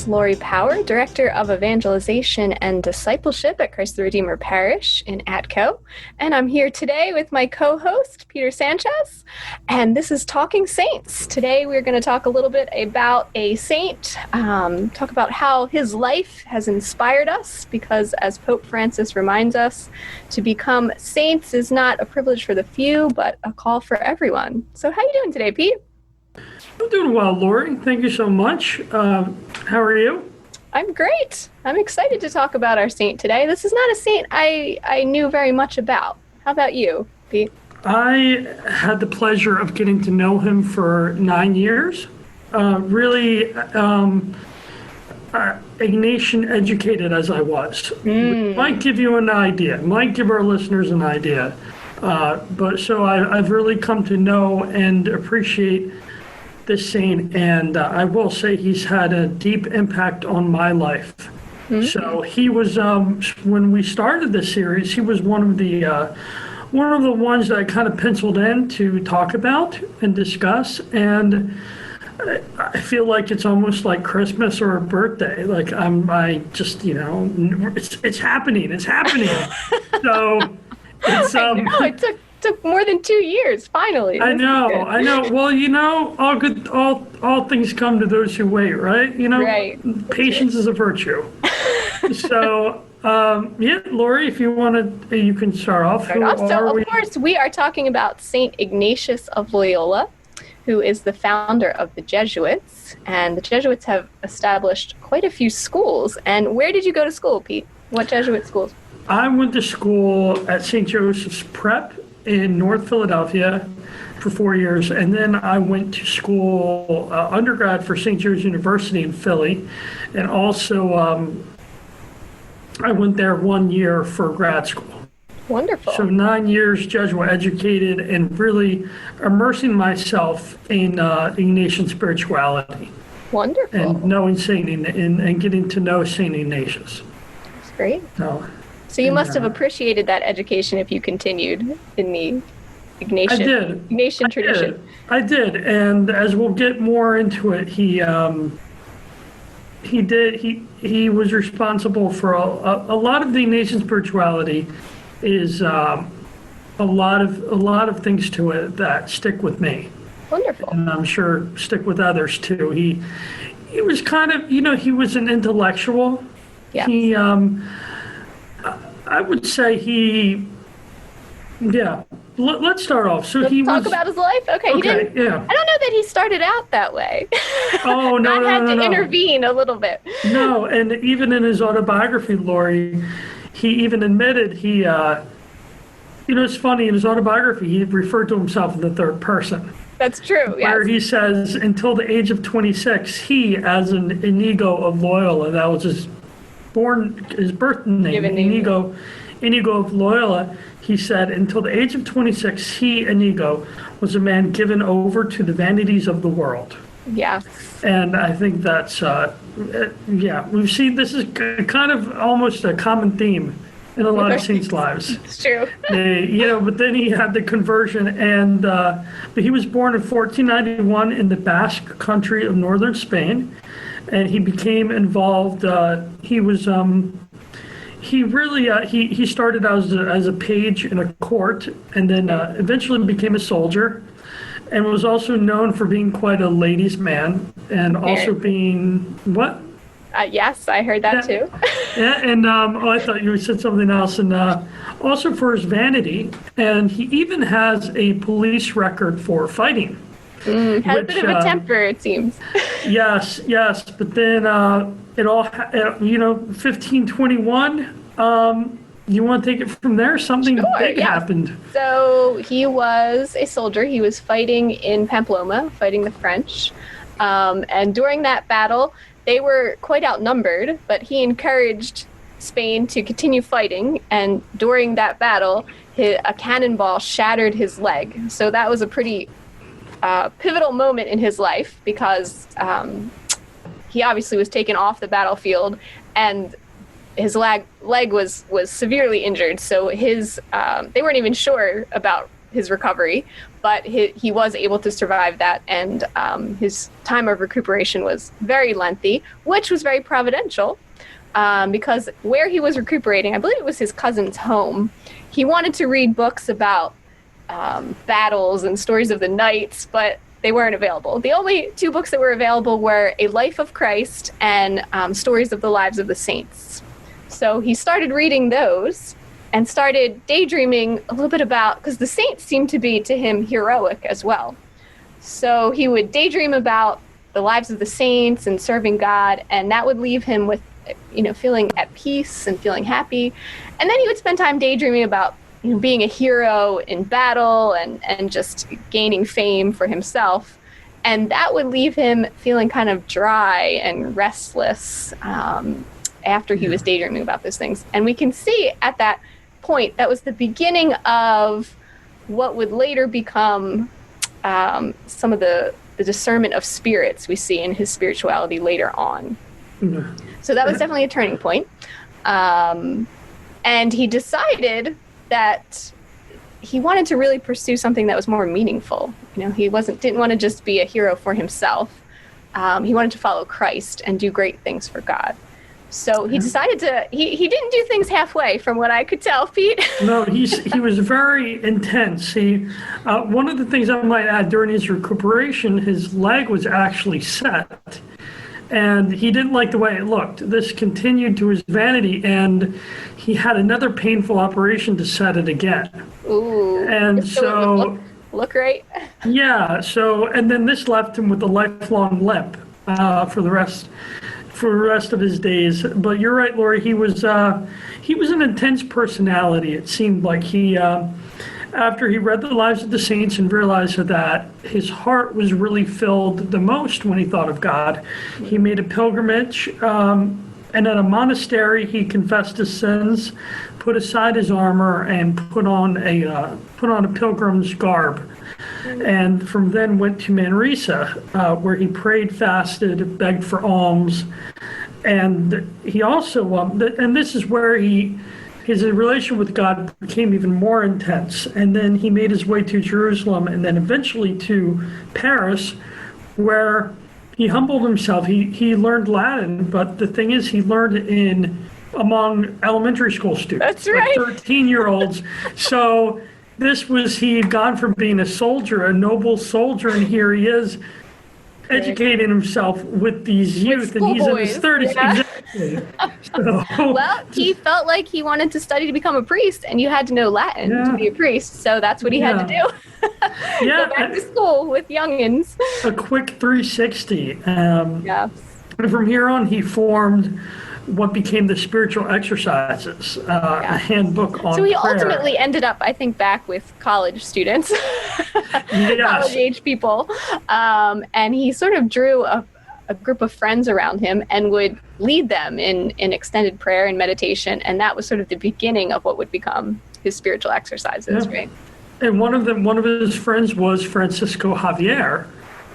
is Laurie Power, Director of Evangelization and Discipleship at Christ the Redeemer Parish in Atco. And I'm here today with my co-host, Peter Sanchez, and this is Talking Saints. Today we're going to talk a little bit about a saint, talk about how his life has inspired us, because as Pope Francis reminds us, to become saints is not a privilege for the few, but a call for everyone. So how are you doing today, Pete? I'm doing well, Laurie. Thank you so much. How are you? I'm great. I'm excited to talk about our saint today. This is not a saint I knew very much about. How about you, Pete? I had the pleasure of getting to know him for 9 years. Really Ignatian educated as I was. Might give you an idea, might give our listeners an idea. But so I've really come to know and appreciate this saint, and I will say he's had a deep impact on my life. So he was, when we started this series, he was one of the ones that I kind of penciled in to talk about and discuss, and I feel like it's almost like Christmas or a birthday. Like it's happening. So it's I know, it took more than 2 years, finally. I know. Well, all things come to those who wait, right? Right. Patience is a virtue. So, Laurie, if you want to, you can start off. Of course, we are talking about Saint Ignatius of Loyola, who is the founder of the Jesuits. And the Jesuits have established quite a few schools. And where did you go to school, Pete? What Jesuit schools? I went to school at St. Joseph's Prep in North Philadelphia for 4 years, and then I went to school undergrad for St. Joe's University in Philly, and also I went there 1 year for grad school. Wonderful. So 9 years Jesuit educated and really immersing myself in Ignatian spirituality. Wonderful. And knowing and getting to know Saint Ignatius. That's great. So you must have appreciated that education if you continued in the Ignatian tradition. I did, and as we'll get more into it, he was responsible for a lot of the Ignatian spirituality. Is a lot of things to it that stick with me. Wonderful. And I'm sure stick with others too. He was kind of, he was an intellectual. Yeah. He I would say let's start off. So Let's talk about his life? Okay, he didn't. Yeah. I don't know that he started out that way. Oh, no, I had to intervene a little bit. No, and even in his autobiography, Laurie, he even admitted it's funny, in his autobiography, he referred to himself in the third person. That's true, yes. Where he says, until the age of 26, he, as an Inigo of Loyola, that was his birth name, Inigo of Loyola, he said, until the age of 26, he, Inigo, was a man given over to the vanities of the world. Yeah. And I think that's, we've seen this is kind of almost a common theme in a lot of saints' lives. It's true. But then he had the conversion, and but he was born in 1491 in the Basque country of northern Spain, and he became involved. He started as a page in a court, and then eventually became a soldier, and was also known for being quite a ladies' man, and also being what? Yes, I heard that too. Yeah, and I thought you said something else, and also for his vanity, and he even has a police record for fighing. Had a bit of a temper, it seems. Yes, but then 1521. You want to take it from there? Something big happened. So he was a soldier. He was fighting in Pamplona, fighting the French. And during that battle, they were quite outnumbered, but he encouraged Spain to continue fighting. And during that battle, a cannonball shattered his leg. So that was a pretty pivotal moment in his life, because he obviously was taken off the battlefield, and his leg was severely injured. So they weren't even sure about his recovery, but he was able to survive that, and his time of recuperation was very lengthy, which was very providential, because where he was recuperating, I believe it was his cousin's home, he wanted to read books about battles and stories of the knights, but they weren't available. The only two books that were available were A Life of Christ and Stories of the Lives of the Saints. So he started reading those and started daydreaming a little bit about, because the saints seemed to be to him heroic as well. So he would daydream about the lives of the saints and serving God, and that would leave him with, feeling at peace and feeling happy. And then he would spend time daydreaming about being a hero in battle and just gaining fame for himself. And that would leave him feeling kind of dry and restless after he was daydreaming about those things. And we can see at that point, that was the beginning of what would later become some of the discernment of spirits we see in his spirituality later on. Mm-hmm. So that was definitely a turning point. And he decided that he wanted to really pursue something that was more meaningful. He didn't want to just be a hero for himself. He wanted to follow Christ and do great things for God. So he decided he didn't do things halfway, from what I could tell, Pete. No, he was very intense. One of the things I might add, during his recuperation, his leg was actually set. And he didn't like the way it looked. This continued to his vanity, and he had another painful operation to set it again. Ooh. And so look right. Yeah. So, and then this left him with a lifelong limp for the rest of his days. But you're right, Laurie. He was an intense personality. It seemed like he. After he read the lives of the saints and realized that his heart was really filled the most when he thought of God, he made a pilgrimage, and at a monastery he confessed his sins, put aside his armor, and put on a pilgrim's garb, and from then went to Manresa, where he prayed, fasted, begged for alms, and he also and this is where his relation with God became even more intense. And then he made his way to Jerusalem and then eventually to Paris, where he humbled himself. He learned Latin, but the thing is, he learned among elementary school students. That's right. Like 13-year-olds. So he had gone from being a soldier, a noble soldier, and here he is educating himself with these youth, and he's in his 30s. Yeah. Exactly. So, well, he felt like he wanted to study to become a priest, and you had to know Latin to be a priest, so that's what he had to do. Go back to school with youngins. A quick 360. Yeah. And from here on, he formed what became the Spiritual Exercises, a handbook on prayer. So he ultimately ended up, I think, back with college students, college-age people, and he sort of drew a group of friends around him and would lead them in extended prayer and meditation, and that was sort of the beginning of what would become his spiritual exercises, right? And one of his friends was Francisco Javier,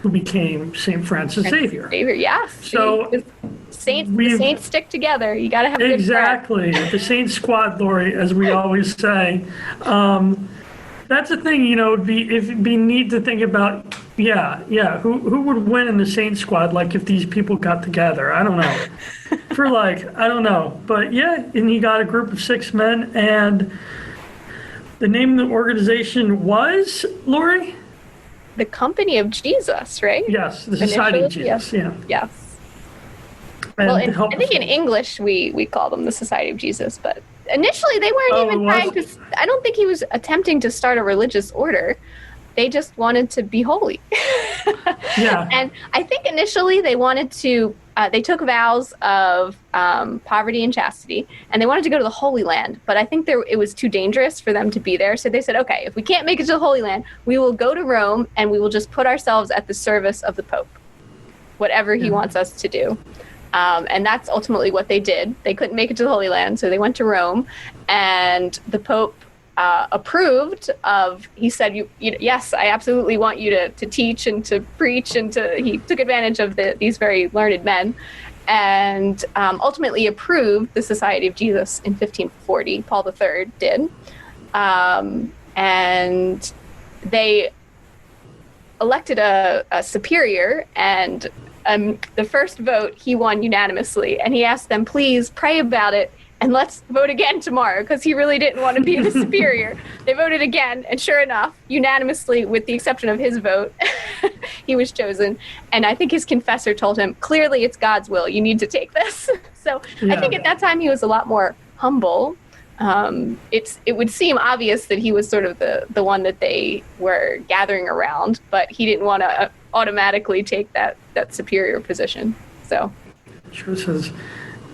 who became St. Francis Xavier. Yes. So the saints stick together. You got to have a good friend. The Saint Squad, Laurie, as we always say. That's the thing, it'd be neat to think about. Who would win in the Saint Squad? Like, if these people got together, I don't know. I don't know, but and he got a group of 6 men, and the name of the organization was, Laurie? The Company of Jesus, right? Yes, the Society of Jesus. Yes. Yes. Well, I think in English we call them the Society of Jesus, but initially they weren't even trying to. I don't think he was attempting to start a religious order. They just wanted to be holy. Yeah. And I think initially they wanted to. They took vows of poverty and chastity, and they wanted to go to the Holy Land. But I think it was too dangerous for them to be there. So they said, okay, if we can't make it to the Holy Land, we will go to Rome, and we will just put ourselves at the service of the Pope, whatever he wants us to do. And that's ultimately what they did. They couldn't make it to the Holy Land, so they went to Rome, and the Pope approved of. He said, "Yes, I absolutely want you to teach and to preach," and he took advantage of these very learned men, and ultimately approved the Society of Jesus in 1540. Paul III did, and they elected a superior, and the first vote he won unanimously, and he asked them, please pray about it and let's vote again tomorrow, because he really didn't want to be the superior. They voted again, and sure enough, unanimously, with the exception of his vote, he was chosen. And I think his confessor told him, clearly it's God's will, you need to take this. So I think at that time he was a lot more humble. It would seem obvious that he was sort of the one that they were gathering around, but he didn't want to automatically take that superior position. So sure says.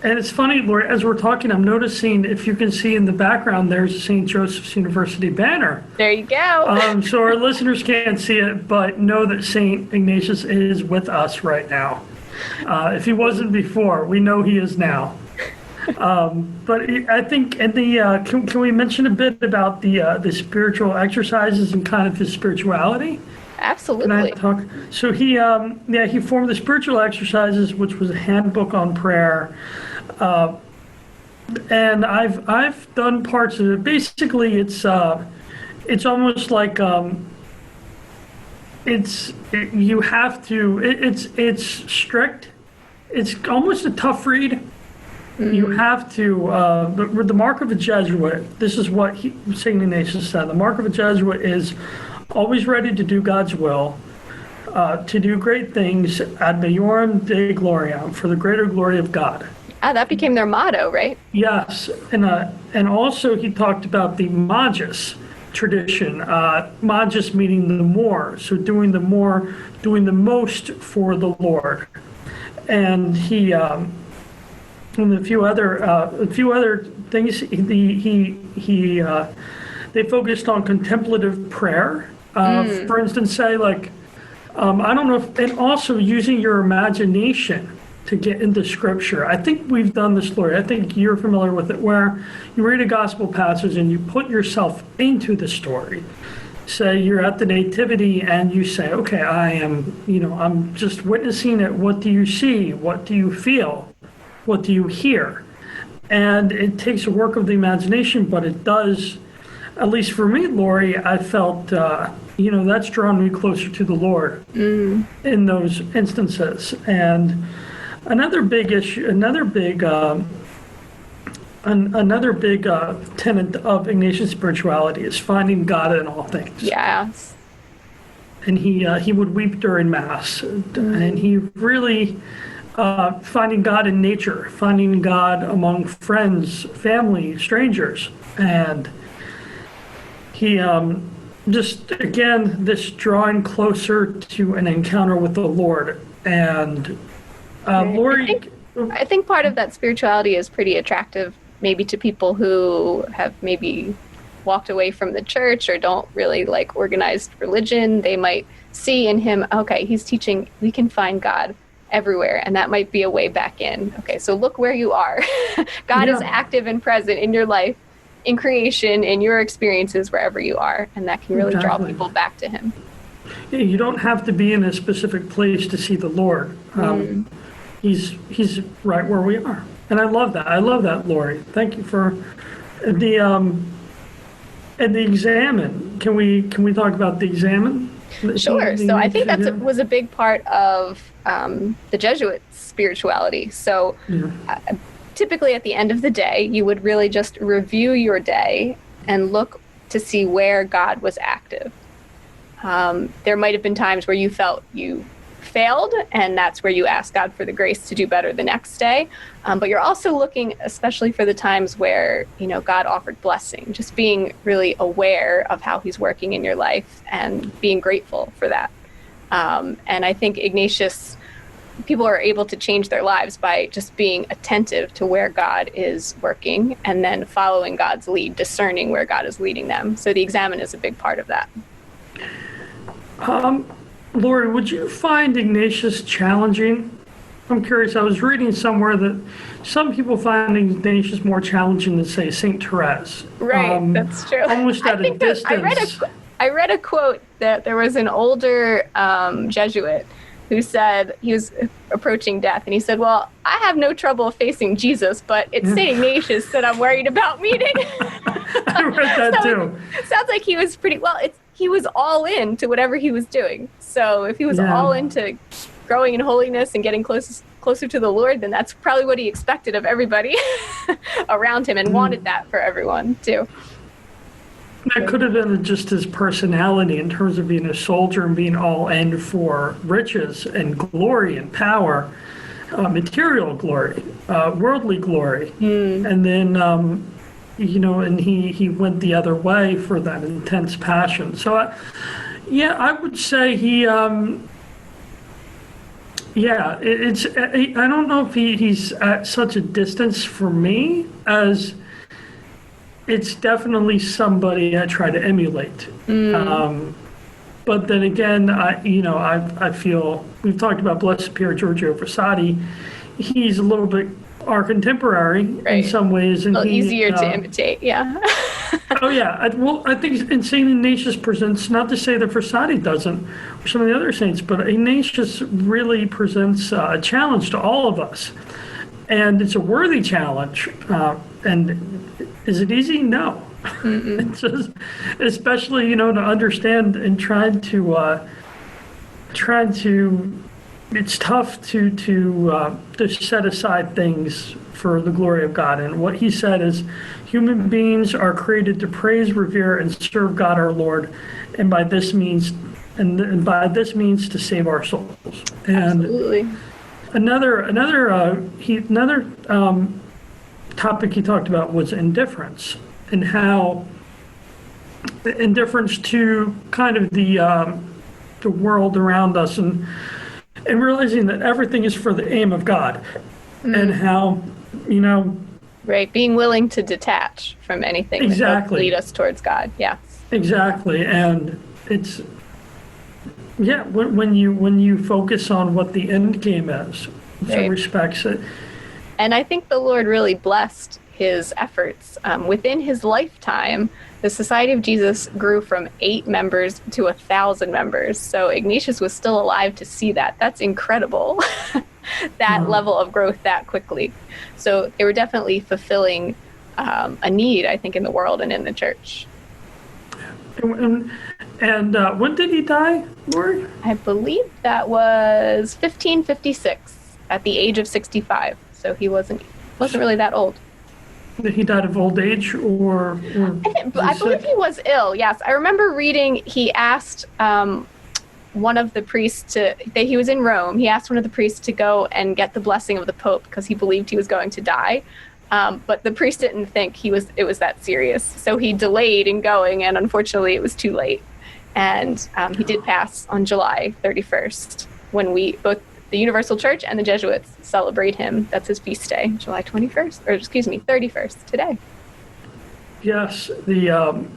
And it's funny, Laurie, as we're talking, I'm noticing, if you can see in the background, there's a St. Joseph's University banner. There you go. So our listeners can't see it, but know that St. Ignatius is with us right now. If he wasn't before, we know he is now. But I think, and can we mention a bit about the spiritual exercises and kind of his spirituality? Absolutely. Can I talk? So he formed the spiritual exercises, which was a handbook on prayer, and I've done parts of it. Basically, it's almost like it's strict. It's almost a tough read. Mm-hmm. You have to, the mark of a Jesuit, this is what St. Ignatius said, the mark of a Jesuit is always ready to do God's will, to do great things ad majorem Dei gloriam, for the greater glory of God. That became their motto, right? Yes, and also he talked about the magis tradition, magis meaning the more, so doing the most for the Lord. And he, and a few other things, they focused on contemplative prayer. For instance, say like, I don't know if, and also using your imagination to get into scripture. I think we've done this, Laurie. I think you're familiar with it, where you read a gospel passage and you put yourself into the story. Say you're at the nativity and you say, okay, I'm just witnessing it. What do you see? What do you feel? What do you hear? And it takes a work of the imagination, but it does, at least for me, Laurie, I felt, that's drawn me closer to the Lord in those instances. And another big tenet of Ignatian spirituality is finding God in all things. Yes. And he would weep during Mass, and he really finding God in nature, finding God among friends, family, strangers, and he just again this drawing closer to an encounter with the Lord. And Laurie, I think part of that spirituality is pretty attractive, maybe to people who have maybe walked away from the church or don't really like organized religion. They might see in him, okay, he's teaching we can find God everywhere, and that might be a way back in. Okay, so look where you are. God is active and present in your life, in creation, in your experiences, wherever you are, and that can really draw people back to him. Yeah, you don't have to be in a specific place to see the Lord. He's right where we are, and I love that, Laurie. Thank you for the and the examen. Can we talk about the examen? Sure. So I think that was a big part of the Jesuit spirituality. So typically at the end of the day, you would really just review your day and look to see where God was active. There might have been times where you felt you failed, and that's where you ask God for the grace to do better the next day. But you're also looking, especially for the times where, God offered blessing, just being really aware of how he's working in your life and being grateful for that. And I think Ignatius, people are able to change their lives by just being attentive to where God is working and then following God's lead, discerning where God is leading them. So the examen is a big part of that. Laurie, would you find Ignatius challenging? I'm curious. I was reading somewhere that some people find Ignatius more challenging than, say, Saint Therese. Right, that's true. Almost at a distance. I read a quote that there was an older Jesuit who said he was approaching death, and he said, well, I have no trouble facing Jesus, but it's St. Ignatius that I'm worried about meeting. I read that too. It sounds like he was pretty, well, he was all in to whatever he was doing. So if he was all into growing in holiness and getting closer to the Lord, then that's probably what he expected of everybody around him and wanted that for everyone too. That could have been just his personality in terms of being a soldier and being all in for riches and glory and power, material glory, worldly glory. And then, and he went the other way for that intense passion. So, I would say he, I don't know if he's at such a distance for me as it's definitely somebody I try to emulate. But then again, I feel, we've talked about Blessed Pier Giorgio Frassati. He's a little bit our contemporary in some ways. And easier to imitate, I think St. Ignatius presents, not to say that Frassati doesn't, or some of the other saints, but Ignatius really presents a challenge to all of us. And it's a worthy challenge. And is it easy? No. It's just, especially, to understand and trying to, it's tough to set aside things for the glory of God. And what he said is, human beings are created to praise, revere, and serve God our Lord, and by this means to save our souls. And absolutely. Another topic he talked about was indifference, and how indifference to kind of the world around us, and realizing that everything is for the aim of God, and how, right, being willing to detach from anything that will lead us towards God. Yeah, exactly. And it's when you focus on what the end game is, in some respects it. And I think the Lord really blessed his efforts. Within his lifetime, the Society of Jesus grew from 8 members to 1,000 members. So Ignatius was still alive to see that. That's incredible, that level of growth that quickly. So they were definitely fulfilling a need, I think, in the world and in the church. And when did he die, Laurie? I believe that was 1556 at the age of 65. So he wasn't really that old. He died of old age, or I believe he was ill. Yes, I remember reading. He asked one of the priests he was in Rome. He asked one of the priests to go and get the blessing of the Pope because he believed he was going to die. But the priest didn't think it was that serious, so he delayed in going, and unfortunately, it was too late. And he did pass on July 31st when both the Universal Church and the Jesuits celebrate him. That's his feast day, July 31st today. Yes, and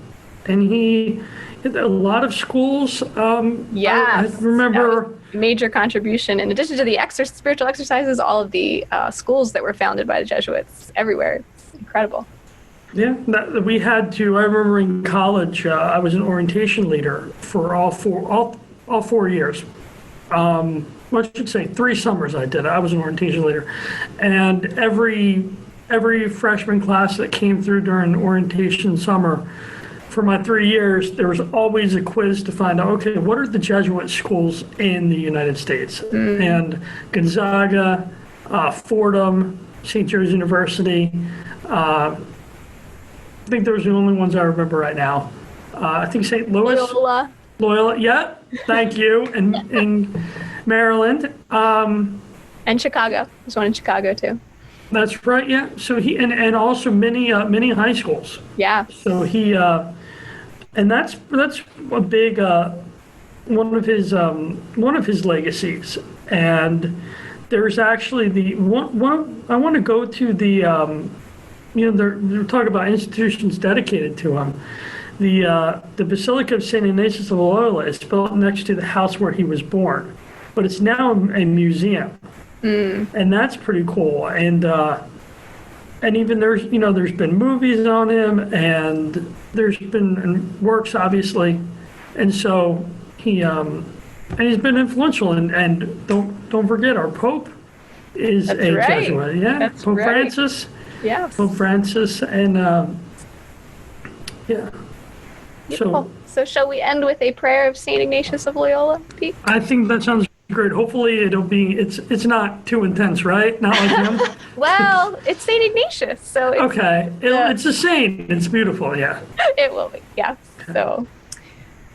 he did a lot of schools. I remember major contribution. In addition to the spiritual exercises, all of the schools that were founded by the Jesuits everywhere. It's incredible. Yeah, we had to. I remember in college, I was an orientation leader for all 4 years. I should say 3 summers I did. I was an orientation leader, and every freshman class that came through during orientation summer, for my 3 years, there was always a quiz to find out, okay, what are the Jesuit schools in the United States? And Gonzaga, Fordham, St. Joe's University. I think those are the only ones I remember right now. I think St. Louis. Loyola, yeah, thank you. And Maryland. And Chicago. There's one in Chicago too. That's right, yeah. So he and also many high schools. Yeah. So he and that's a big one of his legacies. And there's actually the one I want to go to the they're talking about institutions dedicated to him. The Basilica of St. Ignatius of Loyola is built next to the house where he was born, but it's now a museum, and that's pretty cool. And even there's been movies on him, and there's been works obviously, and so he's been influential. And don't forget, our Pope is That's a right. Jesuit. Yeah, That's Pope right. Francis. Yes. Pope Francis, and yeah. Beautiful. So shall we end with a prayer of St. Ignatius of Loyola, Pete? I think that sounds great. Hopefully it's not too intense, right? Not like him? Well, it's St. Ignatius, so it's, Okay. It's a saint. It's beautiful, yeah. it will be, yes. So,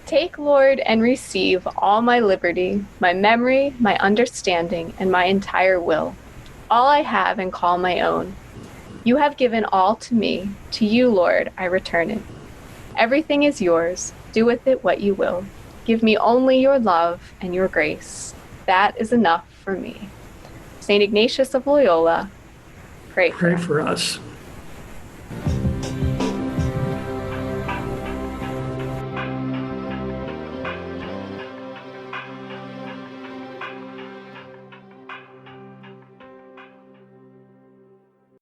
take, Lord, and receive all my liberty, my memory, my understanding, and my entire will, all I have and call my own. You have given all to me. To you, Lord, I return it. Everything is yours. Do with it what you will. Give me only your love and your grace. That is enough for me. St. Ignatius of Loyola, pray for us.